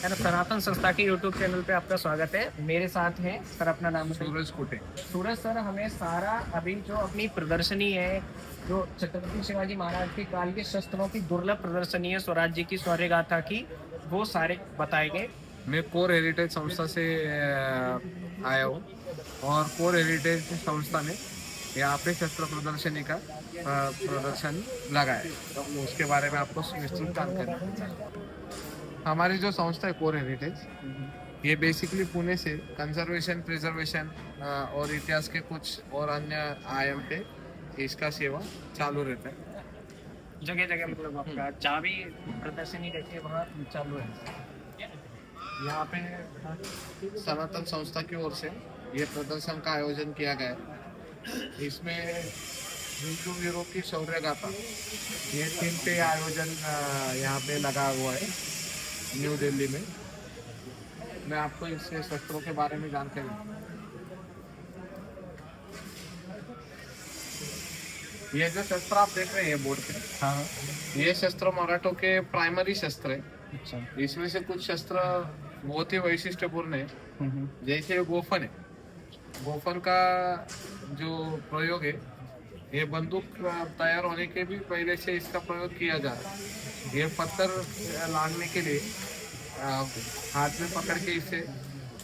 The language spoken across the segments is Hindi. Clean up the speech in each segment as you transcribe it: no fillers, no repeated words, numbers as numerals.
है ना, सनातन संस्था के यूट्यूब चैनल पे आपका स्वागत है। मेरे साथ है सर, अपना नाम बताइए। सूरज कोटे। सूरज सर, हमें सारा अभी जो अपनी प्रदर्शनी है, जो छत्रपति शिवाजी महाराज के काल के शस्त्रों की दुर्लभ प्रदर्शनी है, स्वराज जी की शौर्य गाथा की, वो सारे बताएंगे। मैं कोर हेरिटेज संस्था से आया हूँ और कोर हेरिटेज संस्था ने यहाँ पे शस्त्र प्रदर्शनी का प्रदर्शन लगाया है, तो उसके बारे में आपको विस्तृत जानकारी। हमारी जो संस्था है कोर हेरिटेज, ये बेसिकली पुणे से कंजर्वेशन, प्रिजर्वेशन और इतिहास के कुछ और अन्य आयाम पे इसका सेवा चालू रहता है। जगह जगह मतलब आपका जहाँ भी प्रदर्शनी रहती है वहाँ चालू है। यहाँ पे सनातन संस्था की ओर से ये प्रदर्शन का आयोजन किया गया है। इसमें हिंदू वीरों की शौर्य गाथा, ये थीम पे आयोजन यहाँ पे लगा हुआ है न्यू दिल्ली में। मैं आपको इससे शस्त्रों के बारे में जानकारी दूँ। ये जो शस्त्र आप देख रहे हैं बोर्ड पे, हाँ। ये शस्त्र मराठों के प्राइमरी शस्त्र है। अच्छा। इसमें से कुछ शस्त्र बहुत ही वैशिष्ट्यपूर्ण है, जैसे गोफन है। गोफन का जो प्रयोग है, ये बंदूक तैयार होने के भी पहले से इसका प्रयोग किया जा रहा है। ये पत्थर लांघने के लिए हाथ में पकड़ के इसे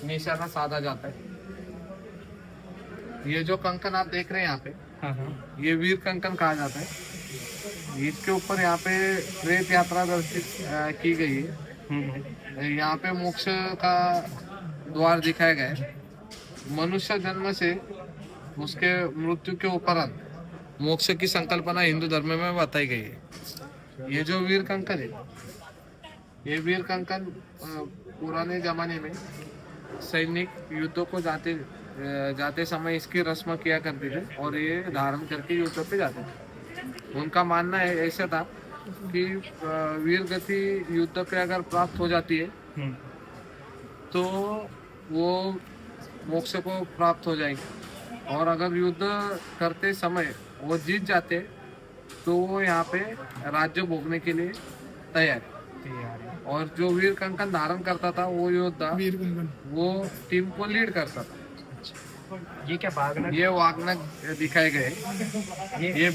निशाना साधा जाता है। ये जो कंकन आप देख रहे हैं यहाँ पे, ये वीर कंकन कहा जाता है। इसके ऊपर यहाँ पे प्रेत यात्रा दर्शित की गई है। यहाँ पे मोक्ष का द्वार दिखाया गया है। मनुष्य जन्म से उसके मृत्यु के उपरांत मोक्ष की संकल्पना हिंदू धर्म में बताई गई है। ये जो वीर कंकन है, ये वीर कंकन पुराने जमाने में सैनिक युद्धों को जाते समय इसकी रस्म किया करते थे और ये धारण करके युद्ध पे जाते थे। उनका मानना है ऐसा था कि वीर गति युद्ध पे अगर प्राप्त हो जाती है तो वो मोक्ष को प्राप्त हो जाएगी, और अगर युद्ध करते समय वो जीत जाते तो वो यहाँ पे राज्य भोगने के लिए तैयार है। और जो वीर कंकन धारण करता था वो योद्धा वो टीम को लीड करता था। ये क्या बागनक? ये वागनक दिखाए गए, ये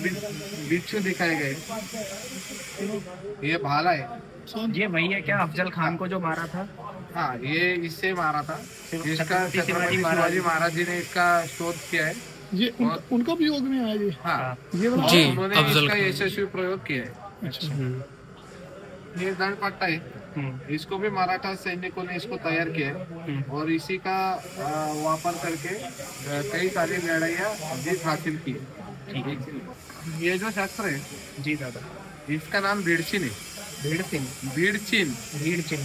बिच्छू दिखाए गए, ये भाला है। ये वही है क्या अफजल खान को जो मारा था? हाँ, ये इससे मारा था। इसका छत्रपति छत्रपति शिवाजी महाराज जी ने इसका शोध किया है। ये उनका भी योग में आया ये। हाँ, ये वाला जी, उन्होंने अफजल इसका खान। यशस्वी प्रयोग किया है। अच्छा। ये दंड पट्टा है, इसको भी मराठा सैनिकों ने इसको तैयार किया है और इसी का वापर करके कई सारी लड़ाइयाँ जीत हासिल की है। ये जो शस्त्र है जी दादा, इसका नाम भीड़चिन है। भीड़चिन। भीड़चिन।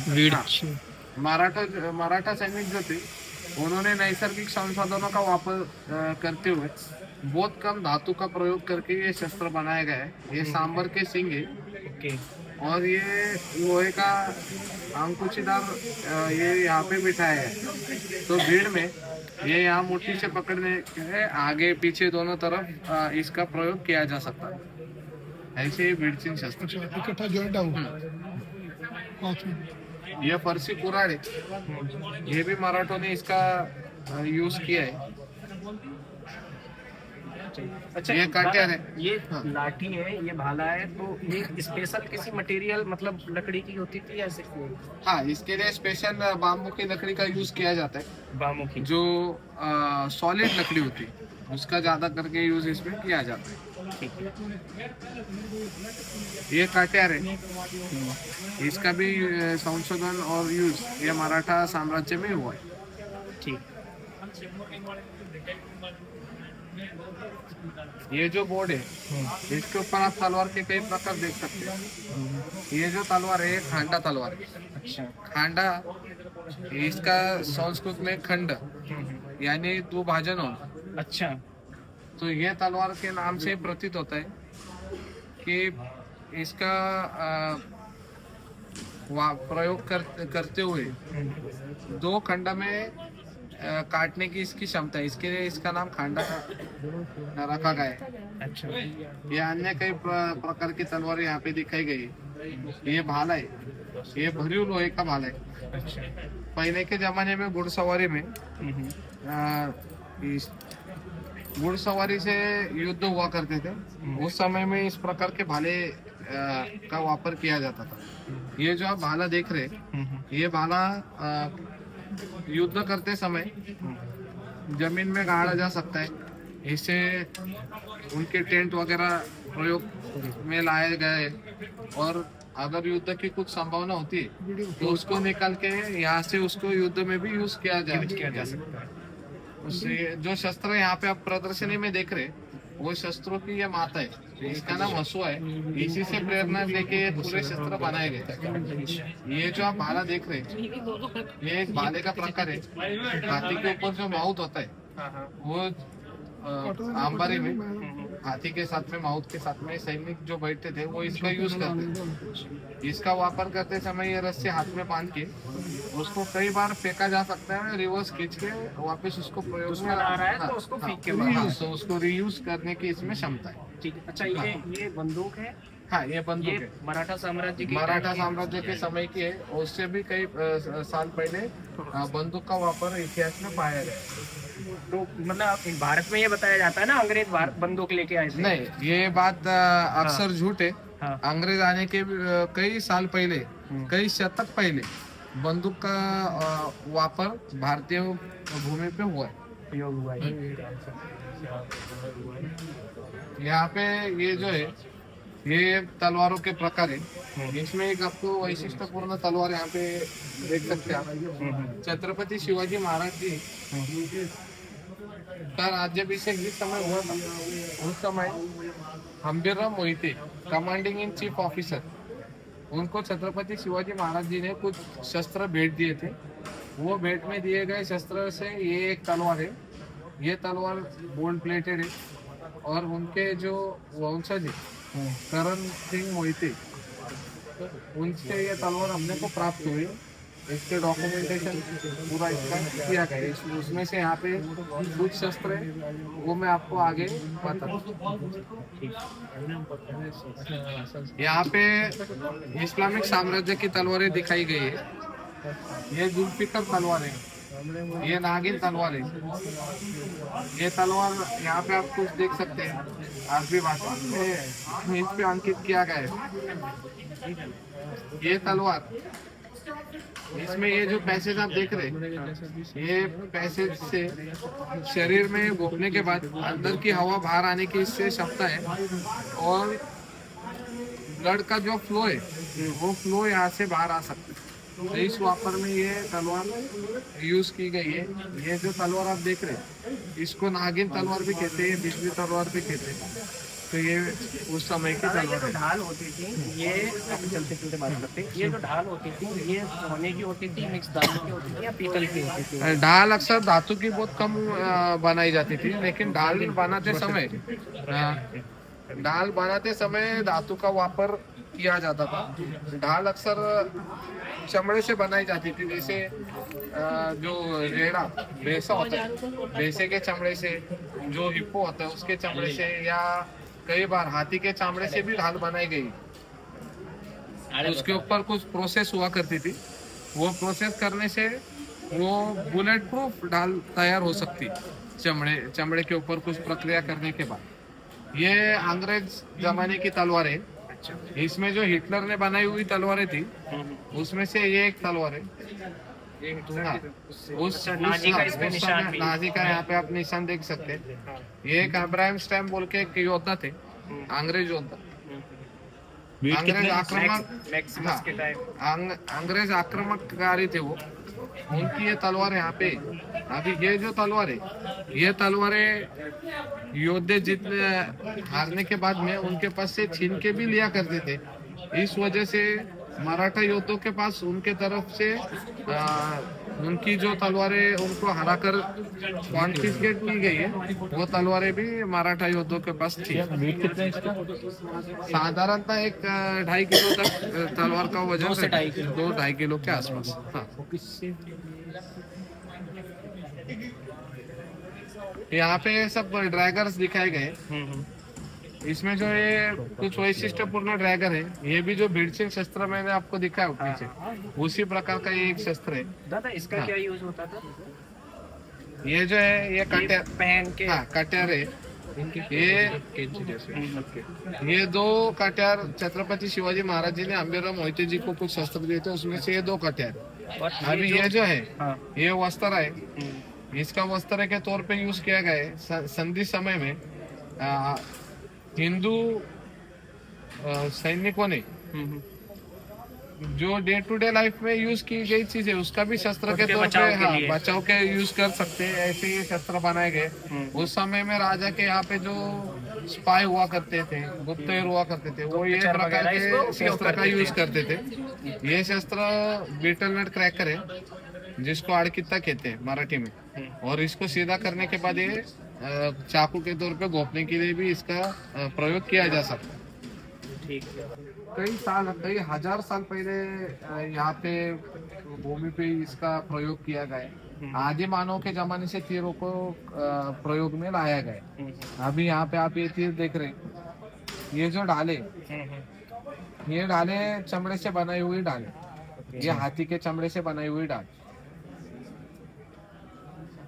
भीड़चिन। मराठा सैनिक जो थे उन्होंने नैसर्गिक संसाधनों का वापर करते हुए बहुत कम धातु का प्रयोग करके ये शस्त्र बनाया गया है। ये सांबर के सिंग है ओके। और ये लोहे का अंकुशीदार ये यहाँ पे बिठाया है, तो भीड़ में ये यहाँ मुट्ठी से पकड़ने के आगे पीछे दोनों तरफ इसका प्रयोग किया जा सकता है। ऐसे ही भीड़चिन शस्त्र। इकट्ठा जॉइंट आउट। ये फरसी कुराड़ है, ये भी मराठों ने इसका यूज किया है। अच्छा, ये काटियार है। ये लाठी है, ये भाला है, तो ये स्पेशल किसी मटेरियल मतलब लकड़ी की होती थी या सिर्फ हाँ, इसके लिए स्पेशल बाम्बू की लकड़ी का यूज किया जाता है। बामू की? जो सॉलिड लकड़ी होती है उसका ज्यादा करके यूज इसमें किया जाता है। ठीक है। ये काटियार है, इसका भी संशोधन और यूज ये मराठा साम्राज्य में हुआ है। ठीक। ये जो बोर्ड है इसके ऊपर आप तलवार के कई प्रकार देख सकते हैं। ये जो तलवार है खांडा तलवार है। अच्छा। खांडा, इसका संस्कृत में खंड यानी दो भाजन होना। अच्छा। तो ये तलवार के नाम से प्रतीत होता है कि इसका प्रयोग करते हुए दो खंड में काटने की इसकी क्षमता है, इसके लिए इसका नाम खांडा रखा गया है। अच्छा। ये अन्य कई प्रकार की तलवार यहाँ पे दिखाई गई है। ये भाला है, ये भरीव लोहे का भाला है। अच्छा। पहले के जमाने में घुड़सवारी में घुड़सवारी से युद्ध हुआ करते थे। उस समय में इस प्रकार के भाले का वापर किया जाता था। ये जो आप भाला देख रहे ये भाला युद्ध करते समय जमीन में गाड़ा जा सकता है। इससे उनके टेंट वगैरह प्रयोग में लाए गए और अगर युद्ध की कुछ संभावना होती है तो उसको निकाल के यहाँ से उसको युद्ध में भी यूज किया जा सकता है। उससे जो शस्त्र यहाँ पे आप प्रदर्शनी में देख रहे वो शस्त्रों की ये माता है। इसका नाम हसुआ है। इसी से प्रेरणा लेके ये पूरे शस्त्र बनाए गए। ये जो आप भाला देख रहे ये एक भाले का प्रकार है। हाथी के ऊपर जो माउथ होता है वो अंबारी में हाथी के साथ में माउथ के साथ में सैनिक जो बैठते थे वो इसका यूज करते थे। इसका वापर करते समय ये रस्सी हाथ में बांध के उसको कई बार फेंका जा सकता है। रिवर्स खींच के वापस उसको प्रयोग में आ रहा है तो उसको फेंक के तो उसको रीयूज करने की इसमें क्षमता है। ठीक है। अच्छा, ये बंदूक है। हाँ, ये बंदूक ये है। मराठा साम्राज्य की मराठा साम्राज्य के समय की है। उससे भी कई साल पहले बंदूक का वापर इतिहास में पाया गया। तो मतलब भारत में ये बताया जाता है ना अंग्रेज बंदूक लेके आए थे। नहीं, ये बात अक्सर झूठ है। हाँ। अंग्रेज आने के कई साल पहले कई शतक पहले बंदूक का वापर भारतीय भूमि पे हुआ है। प्रयोग हुआ है। यहाँ पे ये जो है ये तलवारों के प्रकार है। इसमें एक आपको वैशिष्ट्यपूर्ण तलवार यहाँ पे देख सकते हैं आप। छत्रपति शिवाजी महाराज जी का राज्याभिषेक जिस समय हुआ था उस समय Hambirrao Mohite commanding in chief officer उनको छत्रपति शिवाजी महाराज जी ने कुछ शस्त्र भेंट दिए थे। वो भेंट में दिए गए शस्त्र से ये एक तलवार है। ये तलवार गोल्ड प्लेटेड है और उनके जो वंशज है करण सिंह मोहिते उनसे ये तलवार हमने को प्राप्त हुई। इसके डॉक्यूमेंटेशन पूरा इसका किया गया। उसमें से यहाँ पे कुछ शस्त्र है वो मैं आपको आगे बताऊँ। यहाँ पे इस्लामिक साम्राज्य की तलवारें दिखाई गई है। ये जुल्फिकर तलवार है। ये नागिन तलवार है। ये तलवार यहाँ पे आप कुछ देख सकते हैं अरबी भाषा में इस पे अंकित किया गया है। ये तलवार इसमें ये जो पैसेज आप देख रहे हैं ये पैसेज से शरीर में घुसने के बाद अंदर की हवा बाहर आने की इससे क्षमता है और ब्लड का जो फ्लो है वो फ्लो यहाँ से बाहर आ सकता है। तो इस वापर में ये तलवार यूज की गई है। ये जो तलवार आप देख रहे हैं इसको नागिन तलवार भी कहते हैं, बिजली तलवार भी कहते हैं। तो ये उस समय की तलवार है। ढाल होती थी ये चलते चलते बात करते ये जो ढाल होती थी ये सोने की होती थी, मिक्स धातु की होती थी या पीतल की होती थी? ढाल अक्सर धातु की बहुत कम बनाई जाती थी लेकिन ढाल बनाते समय धातु का वापर किया जाता था। ढाल अक्सर चमड़े से बनाई जाती थी। जैसे जो रेड़ा भैंसा होता है भैंसे के चमड़े से, जो हिप्पो होता है उसके चमड़े से या कई बार हाथी के चमड़े से भी ढाल बनाई गई। उसके ऊपर कुछ प्रोसेस हुआ करती थी। वो प्रोसेस करने से वो बुलेट प्रूफ ढाल तैयार हो सकती चमड़े के ऊपर कुछ प्रक्रिया करने के बाद। ये अंग्रेज जमाने की तलवार है। इसमें जो हिटलर ने बनाई हुई तलवारें थी उसमें से ये एक तलवार है। नाजी का यहाँ पे आप निशान देख सकते हैं। ये एक अब्राहम स्टैम्प बोल के एक योद्धा थे, अंग्रेज योद्धा। अंग्रेज आक्रमणकारी थे वो। उनकी ये तलवार यहाँ पे अभी ये जो तलवार है ये तलवारें योद्धे जीतने हारने के बाद में उनके पास से छीन के भी लिया करते थे। इस वजह से मराठा योद्धों के पास उनके तरफ से उनकी जो तलवारें उनको हराकर कॉन्फिस्केट की गई है वो तलवारें भी मराठा योद्धों के पास थी। साधारणतः एक 2.5 किलो तक तलवार का वजन 2-2.5 किलो के आसपास। हाँ। यहाँ पे सब ड्रैगर्स दिखाए गए। इसमें जो ये कुछ वैशिष्टपूर्ण ड्रैगन है, ये भी जो भिड़सिंग शस्त्र मैंने आपको दिखाया पीछे, उसी प्रकार का ये एक शस्त्र है। दादा इसका हाँ। क्या यूज होता था? ये जो है ये कट्यार, पहन के हाँ कट्यार है ये दो कट्यार छत्रपति शिवाजी महाराज जी ने अंबेराव मोहिते जी को कुछ शस्त्र दिए थे, उसमें से ये दो कट्यार। और अभी ये जो है हाँ ये वस्त्र है, इसका वस्त्र के तौर पे यूज किया गया है संधि समय में हिंदू सैनिकों ने जो डे टू डे लाइफ में यूज की गई चीज है उसका भी शस्त्र के उनके तौर बचाव पे के लिए। बचाव के यूज कर सकते हैं, ऐसे ये शस्त्र बनाए गए। उस समय में राजा के यहाँ पे जो स्पाई हुआ करते थे, गुप्तचर हुआ करते थे, वो ये गुप्तचर प्रकार वगैरह इसको के उपयोग शस्त्र का करते यूज थे। करते थे। ये शस्त्र बीटल नट क्रैकर है, जिसको आड़कित्ता कहते हैं मराठी में, और इसको सीधा करने के बाद ये चाकू के तौर पे घोंपने के लिए भी इसका प्रयोग किया जा सकता है। ठीक है। कई हजार साल पहले यहाँ पे भूमि पे इसका प्रयोग किया गया है। आदि मानव के जमाने से तीरों को प्रयोग में लाया गया है। अभी यहाँ पे आप ये तीर देख रहे हैं, ये जो डाले, ये डाले चमड़े से बनाई हुई डाले, ये हाथी के चमड़े से बनाई हुई डाल।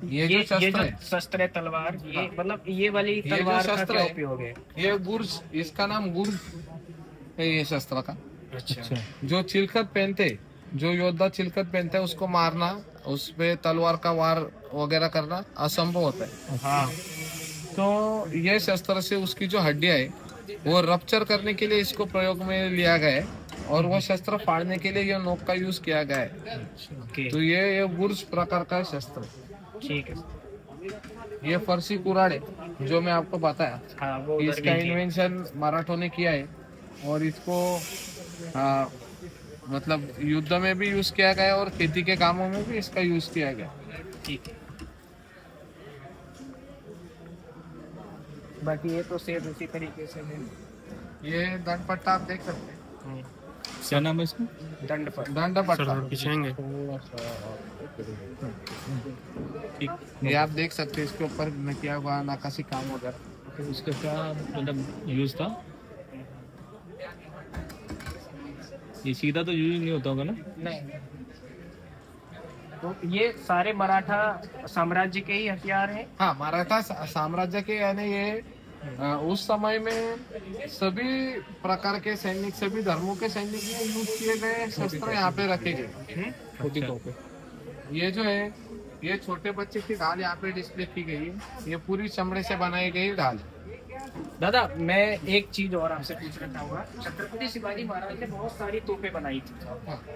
ये जो शस्त्र है, शस्त्र है तलवार, ये मतलब ये वाली ये जो तलवार का शस्त्र क्या है, उपयोग है? ये गुर्ज, इसका नाम गुर्ज है ये शस्त्र का। अच्छा जो चिलखत पहनते, जो योद्धा चिलखत पहनते हैं उसको मारना, उस पे तलवार का वार वगैरह करना असंभव होता है। हाँ तो ये शस्त्र से उसकी जो हड्डियां है वो रप्चर करने के लिए इसको प्रयोग में लिया गया है, और वो शस्त्र फाड़ने के लिए ये नोक का यूज किया गया है। ओके तो ये गुर्ज प्रकार का शस्त्र है। ठीक है। ये फरसी कुराड़ है जो मैं आपको बताया, हाँ वो उधर इसका भी थी। इन्वेंशन मराठों ने किया है, और इसको मतलब युद्ध में भी यूज किया गया और खेती के कामों में भी इसका यूज किया गया। ठीक है। बाकी ये तो सेम उसी तरीके से है। ये दंड पट्टा आप देख सकते हैं, क्या नाम है इसका? दंड पर दंड पट्टा खिंचाएंगे। ये आप देख सकते हैं, इसके ऊपर में किया हुआ नक्काशी काम वगैरह। उसका क्या मतलब यूज था? ये सीधा तो यूज नहीं होता होगा ना? नहीं, तो ये सारे मराठा साम्राज्य के ही हथियार हैं। हाँ, मराठा साम्राज्य के, यानी ये उस समय में सभी प्रकार के सैनिक, सभी धर्मों के सैनिक में यूज किए गए शस्त्र यहाँ पे रखे गए। अच्छा। ये जो है, ये छोटे बच्चे की ढाल यहाँ पे डिस्प्ले की गई है। ये पूरी चमड़े से बनाई गई ढाल। दादा मैं एक चीज और आपसे पूछना चाहूंगा, छत्रपति शिवाजी महाराज ने बहुत सारी तोपें बनाई थी,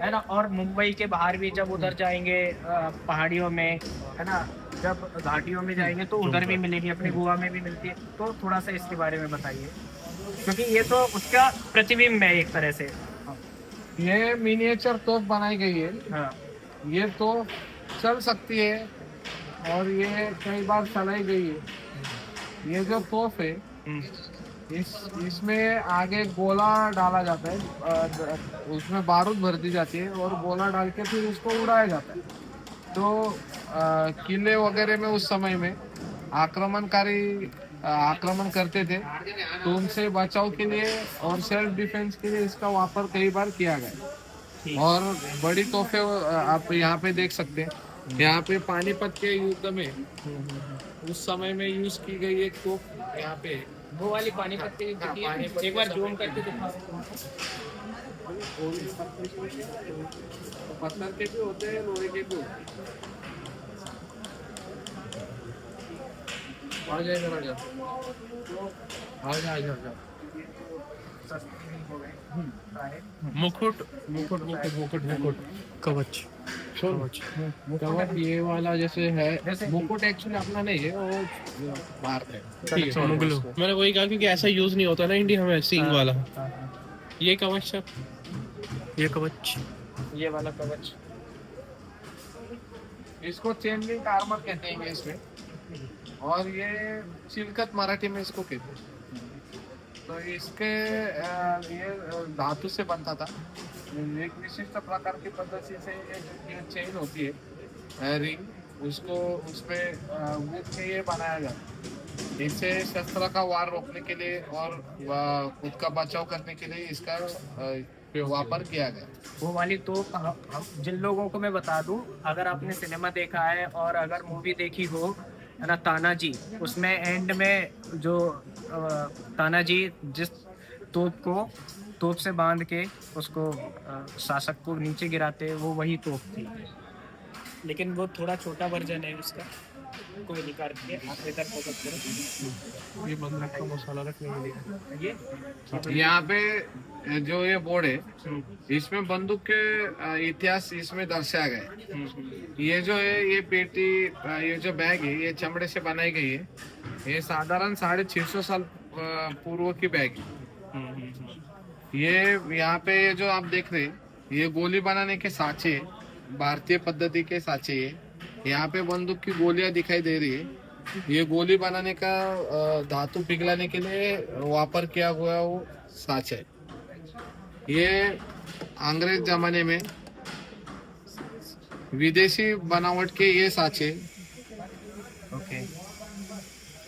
है ना, और मुंबई के बाहर भी जब उधर जाएंगे पहाड़ियों में, है ना, जब घाटियों में जाएंगे तो उधर भी मिलेगी, अपने गोवा में भी मिलती है। तो थोड़ा सा इसके बारे में बताइए, क्योंकि ये तो उसका प्रतिबिंब है एक तरह से। ये मिनिएचर तोप बनाई गई है। हाँ ये तोप चल सकती है और ये कई बार चलाई गई है। ये जो तोप है, इसमें आगे गोला डाला जाता है, उसमें बारूद भर दी जाती है और गोला डाल के फिर उसको उड़ाया जाता है। तो किले वगैरह में उस समय में आक्रमणकारी आक्रमण करते थे, तो उनसे बचाव के लिए और सेल्फ डिफेंस के लिए इसका वापर कई बार किया गया। और बड़ी तोहफे आप यहाँ पे देख सकते हैं। यहाँ पे पानीपत के युद्ध में उस समय में यूज की गई एक तोप यहाँ पे, वो वाली पानीपत की हाँ, पानीपत एक बार जूम करके दिखाओ। पत्थर के भी होते हैं, लोहे के भी होते हैं। आ जाए इधर, आ जाओ, आ जाओ, आ जाओ, आ जाओ। मुकुट मुकुट मुकुट मुकुट मुकुट कवच कवच कवच ये वाला जैसे है, जैसे- मुकुट एक्चुअली अपना नहीं है, वो बाहर है। ठीक है, मुगलों। मैंने वही कहा क्योंकि ऐसा यूज नहीं होता ना इंडिया में, सींग वाला। ये कवच सर, ये कवच, ये वाला कवच इसको चेन लिंक आर्मर कहते हैं इंग्लिश में, और ये चिलकत मराठी में इसको कहते हैं। तो इसके ये धातु से बनता था। एक विशिष्ट प्रकार की पद्धति से ये चेन होती है रिंग, उसको उसपे वुड के ये बनाया जाता है। इससे शस्त्र का वार रोकने के लिए और खुद का बचाव करने के लिए इसका वापर किया गया। वो वाली तो जिन लोगों को मैं बता दूं, अगर आपने सिनेमा देखा है और अगर मूवी देखी हो, है ना, तानाजी, उसमें एंड में जो तानाजी जिस तोप से बांध के उसको शासक को नीचे गिराते, वो वही तोप थी, लेकिन वो थोड़ा छोटा वर्जन है उसका। कोई नहीं, करके आप इधर फोकस करो। ये बंद रखा मसाला रखने के लिए। ये यहाँ पे जो ये बोर्ड है, इसमें बंदूक के इतिहास इसमें दर्शाया गया है। ये जो है ये पेटी, ये जो बैग है, ये चमड़े से बनाई गई है। ये साधारण 650 साल पूर्व की बैग है। ये यहाँ पे ये जो आप देख रहे हैं, ये गोली बनाने के साँचे, भारतीय पद्धति के साँचे है। यहाँ पे बंदूक की गोलियां दिखाई दे रही है। ये गोली बनाने का धातु पिघलाने के लिए वापर किया हुआ वो साँचा है। ये अंग्रेज जमाने में विदेशी बनावट के ये साँचे, ओके,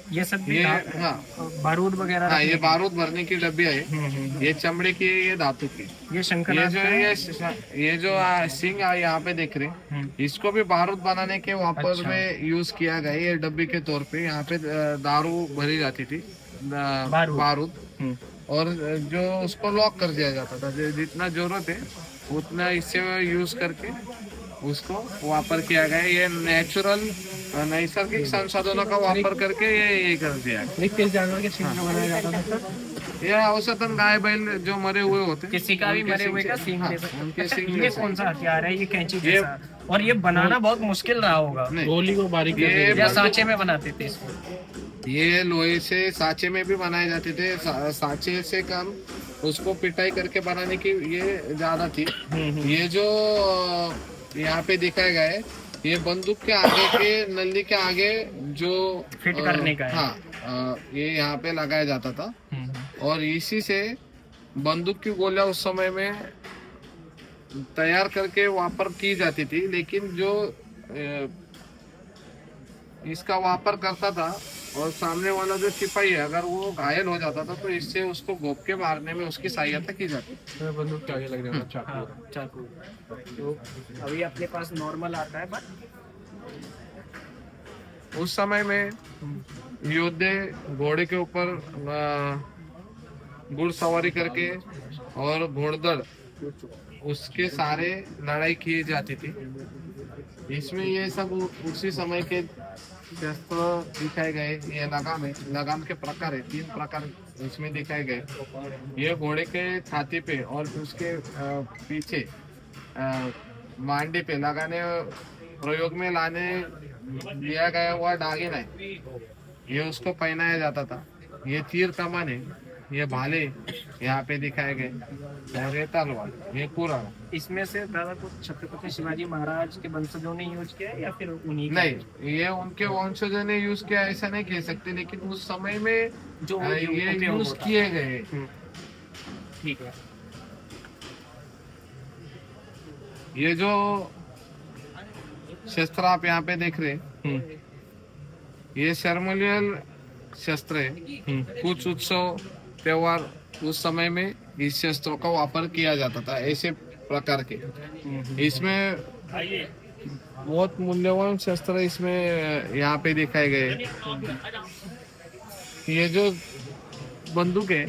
ये सब भी ये हाँ बारूद वगैरह हाँ, ये बारूद भरने की डब्बियां है। ये चमड़े की, ये धातु की। ये शंकर ये जो ये जो सिंह यहाँ पे देख रहे हैं, इसको भी बारूद बनाने के वापर में यूज किया गया। ये डब्बी के तौर पे यहाँ पे दारू भरी जाती थी, बारूद, और जो उसको लॉक कर दिया जाता था। जितना जरूरत है उतना इससे यूज करके उसको वापर किया गया। ये नेचुरल नैसर्गिक संसाधनों का वापर करके ये कर दिया है। किस जानवर के सींग बनाया जाता था सर? ये औसतन गाय बैल जो मरे हुए होते, किसी का भी उनके मरे हुए सींग का से- सींग हाँ, ले सकते हैं। उनके अच्छा, सींग ये ले कौन सा हथियार है? ये कैंची ये- जैसा, और ये बनाना बहुत मुश्किल रहा होगा। नहीं, गोली को बारीक ये करने के या लिए। सांचे में बनाते थे इसको? ये लोहे से सांचे में भी बनाए जाते थे। सांचे से कम उसको पिटाई करके बनाने की ये ज्यादा थी। ये जो यहाँ पे दिखाया गया है, ये बंदूक के आगे के नली के आगे जो फिट करने का है। हाँ, ये यहाँ पे लगाया जाता था और इसी से बंदूक की गोलियां उस समय में तैयार करके वापर की जाती थी। लेकिन जो इसका वापर करता था और सामने वाला जो सिपाही है, अगर वो घायल हो जाता था तो इससे उसको घोप के मारने में उसकी सहायता की जाती। तो बंदूक के आगे लग जाता चाकू। हाँ, चाकू। तो अभी अपने पास नॉर्मल आता है, बट उस समय में योद्धे घोड़े के ऊपर घुड़सवारी करके और घोड़दड़ उसके सारे लड़ाई की जाती थी। इसमें ये सब उसी समय के शस्त्र दिखाए गए। ये लगाम के प्रकार है, 3 प्रकार इसमें दिखाए गए। ये घोड़े के छाती पे और उसके पीछे मांडी पे लगाने, प्रयोग में लाने दिया गया हुआ दागिना है, ये उसको पहनाया जाता था। ये तीर कमान है, ये भाले यहाँ पे दिखाए गए, और ये तलवार, ये पूरा। इसमें से दादा कुछ छत्रपति शिवाजी महाराज के वंशजों ने यूज किया है या फिर उन्हीं का? नहीं, ये उनके वंशजों ने यूज किया ऐसा नहीं कह सकते, लेकिन उस समय में जो ये उपयोग यूज होता। किए गए। ठीक है। ये जो शस्त्र आप यहाँ पे देख रहे हैं, ये सेरेमोनियल शस्त्र है। कुछ उत्सव त्योहार उस समय में इस शस्त्रों का वापर किया जाता था, ऐसे प्रकार के। इसमें बहुत मूल्यवान शस्त्र इसमें यहाँ पे दिखाए गए। ये जो बंदूक है,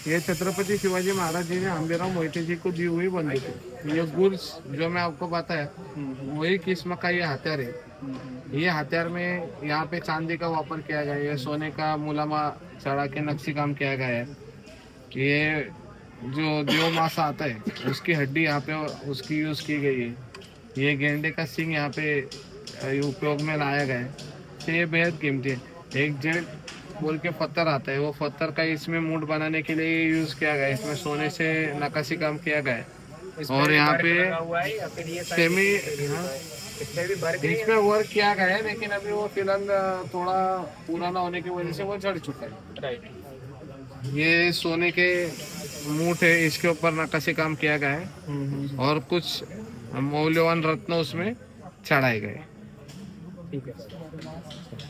ये छत्रपति शिवाजी महाराज जी ने आंबेराव मोहिते जी को दी हुई बंदूक है। ये गुर्ज जो मैं आपको बताया, वही किस्म का ये हथियार है। ये हथियार में यहाँ पे चांदी का वापर किया गया है, ये सोने का मुलामा चढ़ा के नक्शी काम किया गया है। ये जो देव मासा आता है, उसकी हड्डी यहाँ पे उसकी यूज की गई है। ये गेंडे का सिंग यहाँ पे उपयोग में लाया गया है। तो ये बेहद कीमती है। एक जेड बोल के पत्थर आता है, वो पत्थर का इसमें मूड बनाने के लिए यूज किया गया है। इसमें सोने से नक्काशी काम किया गया है। और यहाँ पे सेमी, इसमें वर्क किया गया है, लेकिन अभी वो फिलहाल थोड़ा पुराना होने की वजह से वो झड़ चुका है। ये सोने के मूठ है, इसके ऊपर नक्काशी काम किया गया है और कुछ मौल्यवान रत्न उसमें चढ़ाए गए। ठीक है।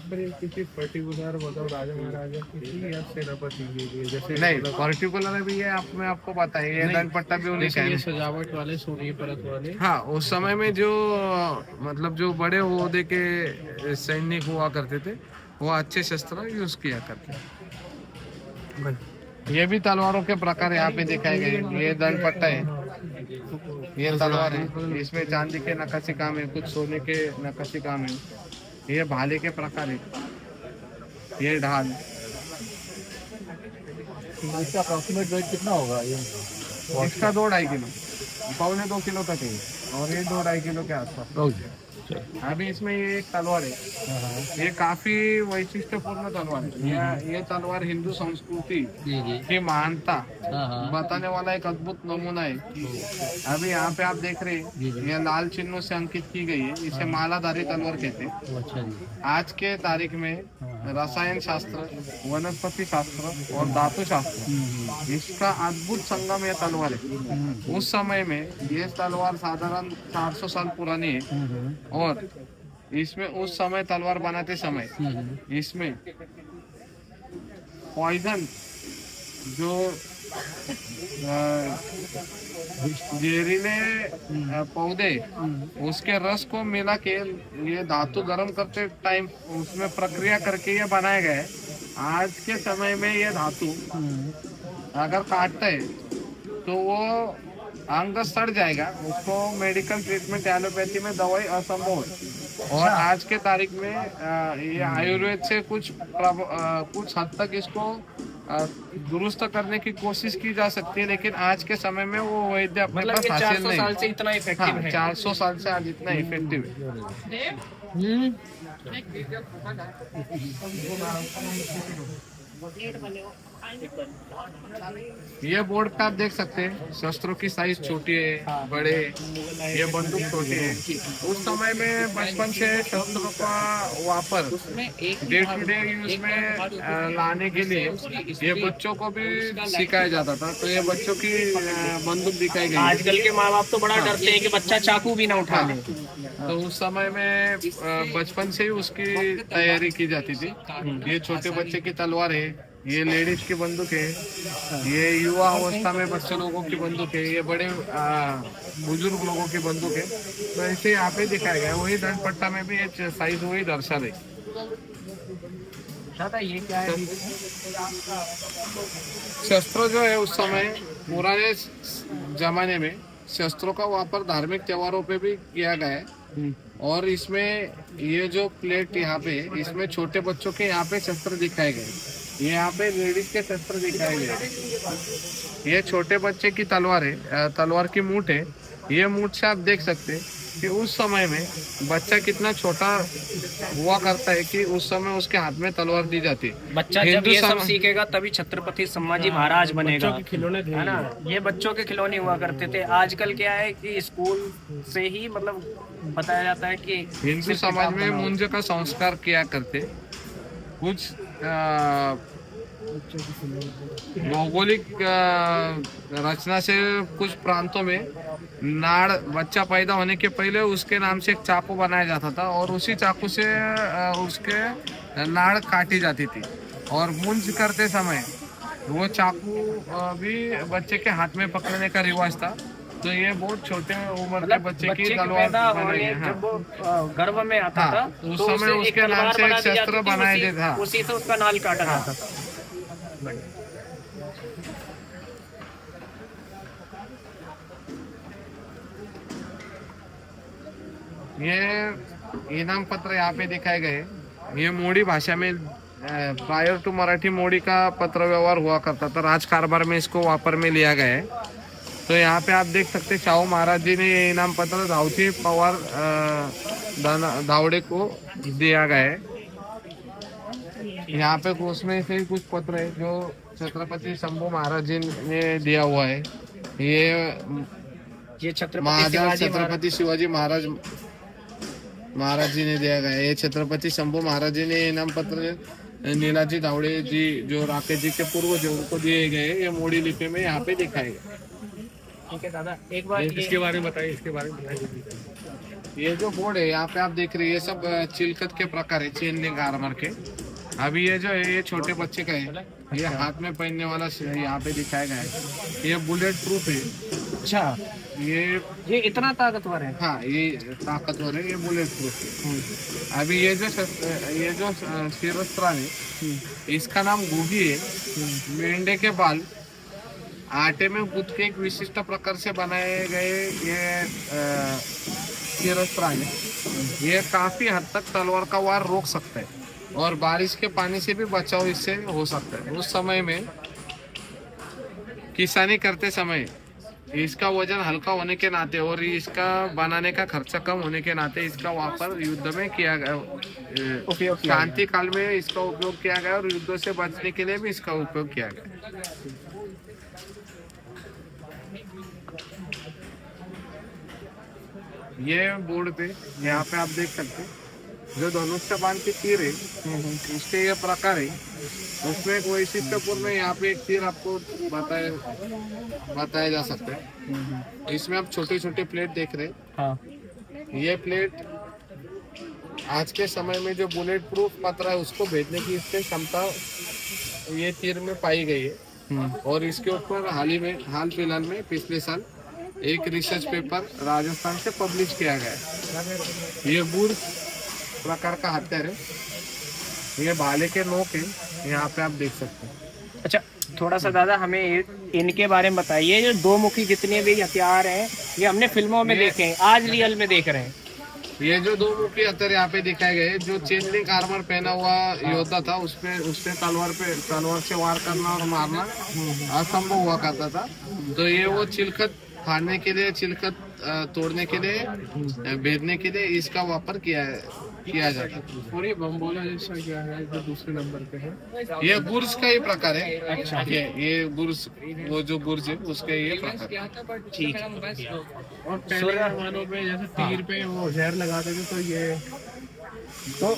पर ये किसी पर्टिकुलर मतलब राजा महाराजा की या सेनापति की जैसे नहीं पर्टिकुलर भी ये मैं आपको बताइए ये दंड पट्टा भी उन्हीं का जैसे ये है। सजावट वाले सोने परत वाले। हाँ उस समय में जो मतलब जो बड़े ओहदे के सैनिक हुआ करते थे वो अच्छे शस्त्र यूज किया करते थे। ये भी तलवारों के प्रकार यहाँ पे दिखाए गए। ये दंड पट्टा है, ये तलवार है, इसमें चांदी के नक्काशी काम है, कुछ सोने के नक्काशी काम है। ये भाले के प्रकार है, ये ढाल। इसका अप्रॉक्सीमेट वेट कितना होगा ये? इसका 2-2.5 किलो, 1.25-2 किलो तक है और ये 2-2.5 किलो के आसपास। अभी इसमें ये एक तलवार है, ये काफी वैशिष्ट्यपूर्ण तलवार है। ये तलवार हिंदू संस्कृति की महानता बताने वाला एक अद्भुत नमूना है। अभी यहाँ पे आप देख रहे हैं ये लाल चिन्हों से अंकित की गई है, इसे मालाधारी तलवार कहते हैं। आज के तारीख में रसायन शास्त्र, वनस्पति शास्त्र और धातु शास्त्र इसका अद्भुत संगम ये तलवार है। उस समय में ये तलवार साधारण 400 साल पुरानी है और इसमें उस समय तलवार बनाते समय इसमें पॉइजन जो जहरीले पौधे उसके रस को मिला के ये धातु गर्म करते टाइम उसमें प्रक्रिया करके ये बनाया गया है। आज के समय में ये धातु अगर काटते है तो वो अंग सड़ जाएगा, उसको मेडिकल ट्रीटमेंट एलोपैथी में दवाई असंभव है। और आज के तारीख में ये आयुर्वेद से कुछ हद तक इसको दुरुस्त करने की कोशिश की जा सकती है, लेकिन आज के समय में वो वैद्य अपने मतलब पास ये हासिल 400 नहीं। साल से इतना इफेक्टिव है। 400 साल से आज इतना इफेक्टिव है। ये बोर्ड पे आप देख सकते हैं शस्त्रों की साइज छोटी है, बड़े, ये बंदूक छोटी है। उस समय में बचपन से शस्त्रों का वापर डे टू डे यूज में लाने के लिए ये बच्चों को भी सिखाया जाता था। तो ये बच्चों की बंदूक दिखाई गई। आजकल के माँ बाप तो बड़ा डरते हैं कि बच्चा चाकू भी ना उठा ले। तो उस समय में बचपन से ही उसकी तैयारी की जाती थी। ये छोटे बच्चे की तलवार है, ये लेडीज की बंदूक है, ये युवा अवस्था में बच्चे लोगों की बंदूक है, ये बड़े बुजुर्ग लोगों की बंदूक है। तो ऐसे यहाँ पे दिखाया गया। वही दंड पट्टा में भी ये साइज वही दर्शा रही। दादा ये क्या है? शस्त्र जो है उस समय पुराने जमाने में शस्त्रों का वापर धार्मिक त्योहारों पे भी किया गया है। और इसमें ये जो प्लेट यहाँ पे इसमें छोटे बच्चों के यहाँ पे शस्त्र दिखाए गए, ये यहाँ पे लेडीज के शस्त्र दिखाए गए। ये छोटे बच्चे की तलवार है, तलवार की मूठ है। ये मूठ से आप देख सकते हैं कि उस समय में बच्चा कितना छोटा हुआ करता है कि उस समय उसके हाथ में तलवार दी जाती है। बच्चा जब ये सब सीखेगा तभी छत्रपति संभाजी महाराज बनेगा। बच्चों के खिलौने थे है ना, ये बच्चों के खिलौने हुआ करते थे। आजकल क्या है कि स्कूल से ही मतलब बताया जाता है कि हिंदू समाज में मुंज का संस्कार किया करते। कुछ भौगोलिक रचना से कुछ प्रांतों में नाड़ बच्चा पैदा होने के पहले उसके नाम से एक चाकू बनाया जाता था और उसी चाकू से उसके नाड़ काटी जाती थी। और मुंज करते समय वो चाकू भी बच्चे के हाथ में पकड़ने का रिवाज था। तो ये बहुत छोटे उम्र के बच्चे की तलवार बनाई है। हाँ। जब वो गर्भ में आता हाँ, था उस तो समय उसे उसके एक नाम तलवार से एक बना दी शस्त्र जाती थी, बनाए थे। हाँ। उसी से उसका नाल काटा जाता था। ये इनाम पत्र यहाँ पे दिखाए गए। ये मोड़ी भाषा में प्रायर टू मराठी मोड़ी का पत्र व्यवहार हुआ करता था। राज कारभार में इसको वापर में लिया गया है। तो यहाँ पे आप देख सकते शाहू महाराज जी ने ये इनाम पत्र धावती पवार धावड़े को दिया गया है। यहाँ पे उसमें से कुछ पत्र है जो छत्रपति शंभू महाराज जी ने दिया हुआ है। ये छत्रपति शिवाजी महाराज जी ने दिया गया है। ये छत्रपति शंभू महाराज जी ने इनाम पत्र नीलाजी धावड़े जी जो राकेश जी के पूर्वज उनको दिए गए। ये मोड़ी लिपि में यहाँ पे दिखाए गए। ठीक है दादा, एक बार इसके बारे में बताइए, इसके बारे में बताइए। ये जो बोर्ड है यहाँ पे आप देख रहे हैं, ये सब चिलखत के प्रकार है, चेन लिंक आर्मर के। अभी ये जो है ये छोटे बच्चे का है, ये हाथ में पहनने वाला यहाँ पे दिखाया गया है। ये बुलेट प्रूफ है। अच्छा, ये इतना ताकतवर है? हाँ, ये ताकतवर है, ये बुलेट प्रूफ है। अभी ये जो शिरस्त्र है, इसका नाम गोगी है। मेंढे के बाल आटे में गूंथ के एक विशिष्ट प्रकार से बनाए गए ये शिरस्त्र है। ये काफी हद तक तलवार का वार रोक सकता है और बारिश के पानी से भी बचाव इससे हो सकता है। उस समय में किसानी करते समय इसका वजन हल्का होने के नाते और इसका बनाने का खर्चा कम होने के नाते इसका वापर युद्ध में किया गया। शांति काल में इसका उपयोग किया गया और युद्धों से बचने के लिए भी इसका उपयोग किया गया। ये बोर्ड पे यहाँ पे आप देख सकते हैं, जो धनुष्य बाण की तीर है उसके ये प्रकार है। उसमें एक वैशिष्ट्यपूर्ण यहाँ पे एक तीर आपको बताया जा सकता है। इसमें आप छोटे छोटे प्लेट देख रहे हैं। हाँ। ये प्लेट आज के समय में जो बुलेट प्रूफ पत्र है उसको भेजने की इससे क्षमता ये तीर में पाई गई है। और इसके ऊपर हाल फिलहाल में पिछले साल एक रिसर्च पेपर राजस्थान से पब्लिश किया गया है। ये बुर्ज प्रकार का हथियार है, ये भाले के नोक है, यहाँ पे आप देख सकते हैं। अच्छा, थोड़ा सा दादा हमें इनके बारे में बताइए। जो दो मुखी जितने भी हथियार हैं ये हमने फिल्मों में देखे हैं, आज रियल में देख रहे हैं। ये जो दो मुखी हथियार यहाँ पे दिखाए गए, जो चेन लिंक आर्मर पहना हुआ योद्धा था उसपे तलवार से वार करना और मारना असंभव हुआ करता था। तो ये वो चिलखत फाड़ने के लिए, चिलखत तोड़ने के लिए, भेदने के लिए इसका वापर किया जाता है। पूरी बम्बोला जैसा क्या है जो दूसरे नंबर पे है? ये गुर्ज का ही प्रकार है। अच्छा, ये गुर्ज, वो जो गुर्ज है उसका ये प्रकार है। ठीक है। और पहले जमानों पे जैसे तीर पे वो जहर लगाते थे, तो ये तो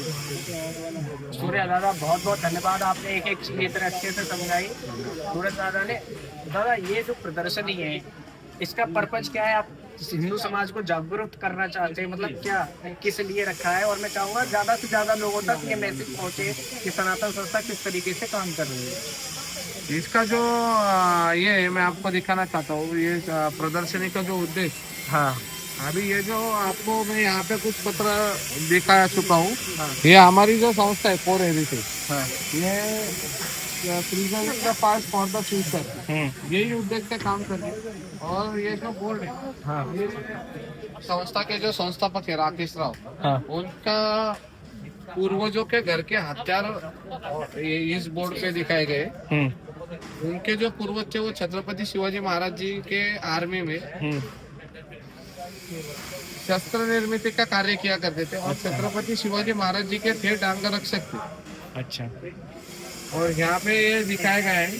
सूर्य दादा बहुत बहुत धन्यवाद, आपने एक एक चीज इतने अच्छे से समझाई। सूर्य दादा ने, दादा ये जो प्रदर्शनी है इसका पर्पज क्या है? आप हिंदू समाज को जागरूक करना चाहते हैं, मतलब क्या, किस लिए रखा है? और मैं चाहूंगा ज्यादा से ज्यादा लोगों तक ये मैसेज पहुंचे कि सनातन संस्था किस तरीके से काम कर रही है। इसका जो ये मैं आपको दिखाना चाहता हूँ, ये प्रदर्शनी का जो उद्देश्य, हाँ, अभी ये जो आपको मैं यहाँ पे कुछ पत्र दिखा चुका हूँ। ये हमारी जो संस्था है कोर हेरिटेज, ये पास फॉर द फ्यूचर, यही उद्देश्य से काम कर रही है। और ये जो बोर्ड है, ये संस्था के जो संस्थापक है राकेश राव, उनका पूर्वजों के घर के हथियार इस बोर्ड पे दिखाए गए। उनके जो पूर्वज थे वो छत्रपति शिवाजी महाराज जी के आर्मी में शस्त्र निर्मित का कार्य किया करते थे और छत्रपति शिवाजी महाराज जी के थे अंगरक्षक थे। अच्छा। और यहाँ पे ये दिखाया गया है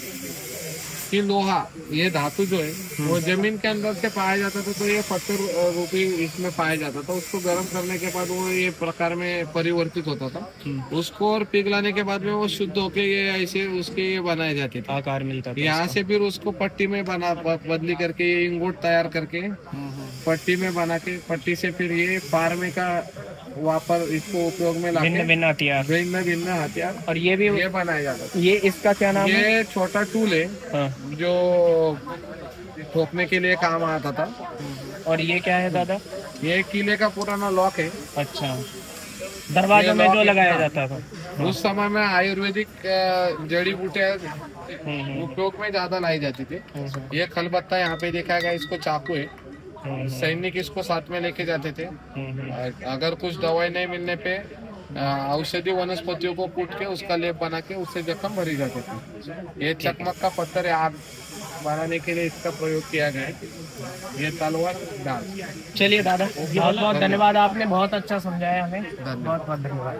कि लोहा, ये धातु जो है वो जमीन के अंदर से पाया जाता था, तो ये पत्थर रूपी इसमें पाया जाता था। उसको गर्म करने के बाद वो ये प्रकार में परिवर्तित होता था, उसको और पिघलाने के बाद में वो शुद्ध होके ये ऐसे उसके ये बनाए जाते थे, आकार मिलता था। यहाँ से फिर उसको पट्टी में बदली करके ये इंगोट तैयार करके पट्टी में बना के, पट्टी से फिर ये फार्मे का वापर इसको उपयोग में लाके भिन्न भिन्न हथियार और ये भी ये बनाया जाता था। ये इसका क्या नाम है? ये छोटा टूल है जो ठोकने के लिए काम आता था। और ये क्या है दादा? ये किले का पुराना लॉक है। अच्छा, दरवाजों में जो लगाया जाता था उस समय में आयुर्वेदिक जड़ी बूटियां उपयोग में ज्यादा लाई जाती थी। ये खलबत्ता यहाँ पे देखा गया, इसको चाकू है, सैनिक इसको साथ में लेके जाते थे। अगर कुछ दवाई नहीं मिलने पे औषधि वनस्पतियों को कूट के उसका लेप बना के उससे जख्म भरी जाते थे। ये चकमक का पत्थर है, आग बनाने के लिए इसका प्रयोग किया गया है। ये तलवार डाल। चलिए दादा, बहुत बहुत धन्यवाद, आपने बहुत अच्छा समझाया हमें। बहुत बहुत धन्यवाद।